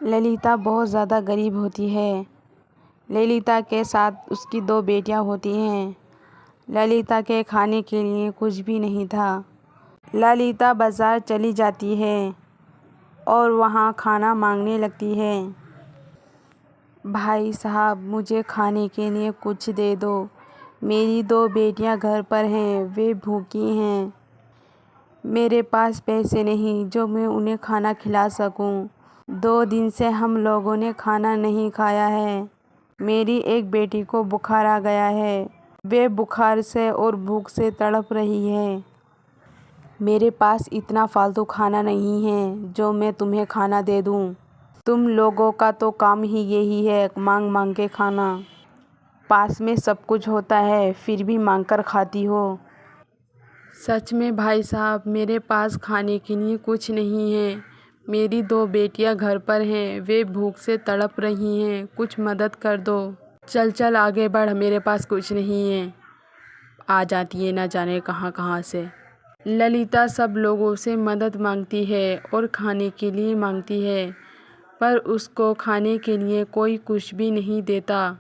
ललिता बहुत ज़्यादा गरीब होती है। ललिता के साथ उसकी 2 बेटियां होती हैं। ललिता के खाने के लिए कुछ भी नहीं था। ललिता बाज़ार चली जाती है और वहाँ खाना मांगने लगती है। भाई साहब, मुझे खाने के लिए कुछ दे दो। मेरी 2 बेटियां घर पर हैं, वे भूखी हैं। मेरे पास पैसे नहीं जो मैं उन्हें खाना खिला सकूं। 2 दिन से हम लोगों ने खाना नहीं खाया है। मेरी एक बेटी को बुखार आ गया है। वे बुखार से और भूख से तड़प रही है। मेरे पास इतना फालतू खाना नहीं है जो मैं तुम्हें खाना दे दूं। तुम लोगों का तो काम ही यही है, मांग मांग के खाना। पास में सब कुछ होता है फिर भी मांग कर खाती हो। सच में भाई साहब, मेरे पास खाने के लिए कुछ नहीं है। मेरी 2 बेटियां घर पर हैं, वे भूख से तड़प रही हैं। कुछ मदद कर दो। चल चल आगे बढ़, मेरे पास कुछ नहीं है। आ जाती है ना जाने कहाँ कहाँ से। ललिता सब लोगों से मदद मांगती है और खाने के लिए मांगती है, पर उसको खाने के लिए कोई कुछ भी नहीं देता।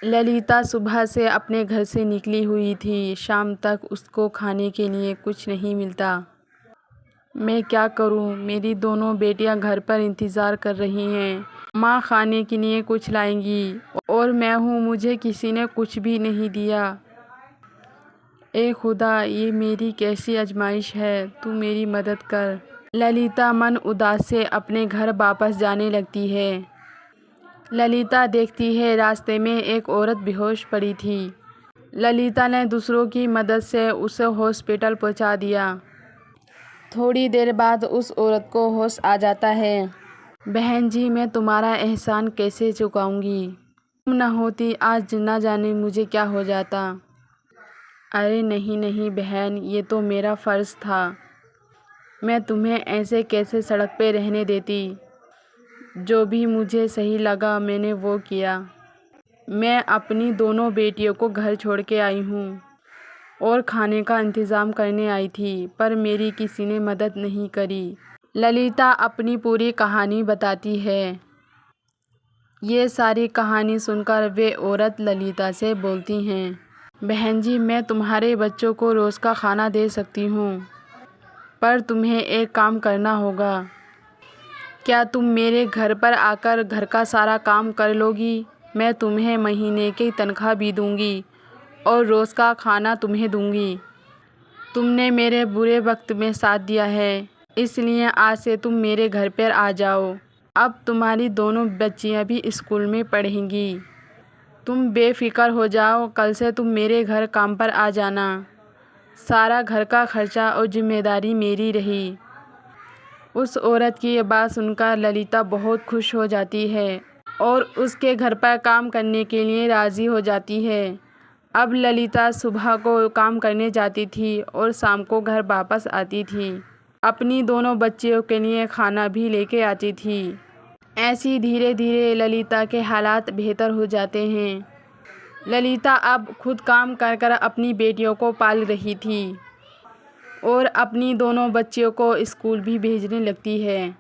ललिता सुबह से अपने घर से निकली हुई थी, शाम तक उसको खाने के लिए कुछ नहीं मिलता। मैं क्या करूं? मेरी दोनों बेटियां घर पर इंतज़ार कर रही हैं। माँ खाने के लिए कुछ लाएंगी और मैं हूँ, मुझे किसी ने कुछ भी नहीं दिया। ए खुदा, ये मेरी कैसी आजमाइश है, तू मेरी मदद कर। ललिता मन उदास से अपने घर वापस जाने लगती है। ललिता देखती है रास्ते में एक औरत बेहोश पड़ी थी। ललिता ने दूसरों की मदद से उसे हॉस्पिटल पहुंचा दिया। थोड़ी देर बाद उस औरत को होश आ जाता है। बहन जी, मैं तुम्हारा एहसान कैसे चुकाऊंगी? तुम न होती आज न जाने मुझे क्या हो जाता। अरे नहीं नहीं बहन, ये तो मेरा फ़र्ज़ था। मैं तुम्हें ऐसे कैसे सड़क पे रहने देती। जो भी मुझे सही लगा मैंने वो किया। मैं अपनी दोनों बेटियों को घर छोड़ के आई हूँ और खाने का इंतज़ाम करने आई थी, पर मेरी किसी ने मदद नहीं करी। ललिता अपनी पूरी कहानी बताती है। ये सारी कहानी सुनकर वे औरत ललिता से बोलती हैं, बहन जी, मैं तुम्हारे बच्चों को रोज़ का खाना दे सकती हूँ, पर तुम्हें एक काम करना होगा। क्या तुम मेरे घर पर आकर घर का सारा काम कर लोगी? मैं तुम्हें महीने की तनख्वाह भी दूंगी और रोज़ का खाना तुम्हें दूंगी। तुमने मेरे बुरे वक्त में साथ दिया है, इसलिए आज से तुम मेरे घर पर आ जाओ। अब तुम्हारी दोनों बच्चियां भी स्कूल में पढ़ेंगी। तुम बेफिक्र हो जाओ, कल से तुम मेरे घर काम पर आ जाना। सारा घर का खर्चा और जिम्मेदारी मेरी रही। उस औरत की ये बात सुनकर ललिता बहुत खुश हो जाती है और उसके घर पर काम करने के लिए राज़ी हो जाती है। अब ललिता सुबह को काम करने जाती थी और शाम को घर वापस आती थी। अपनी दोनों बच्चियों के लिए खाना भी लेके आती थी। ऐसी धीरे धीरे ललिता के हालात बेहतर हो जाते हैं। ललिता अब खुद काम कर कर अपनी बेटियों को पाल रही थी और अपनी दोनों बच्चियों को स्कूल भी भेजने लगती है।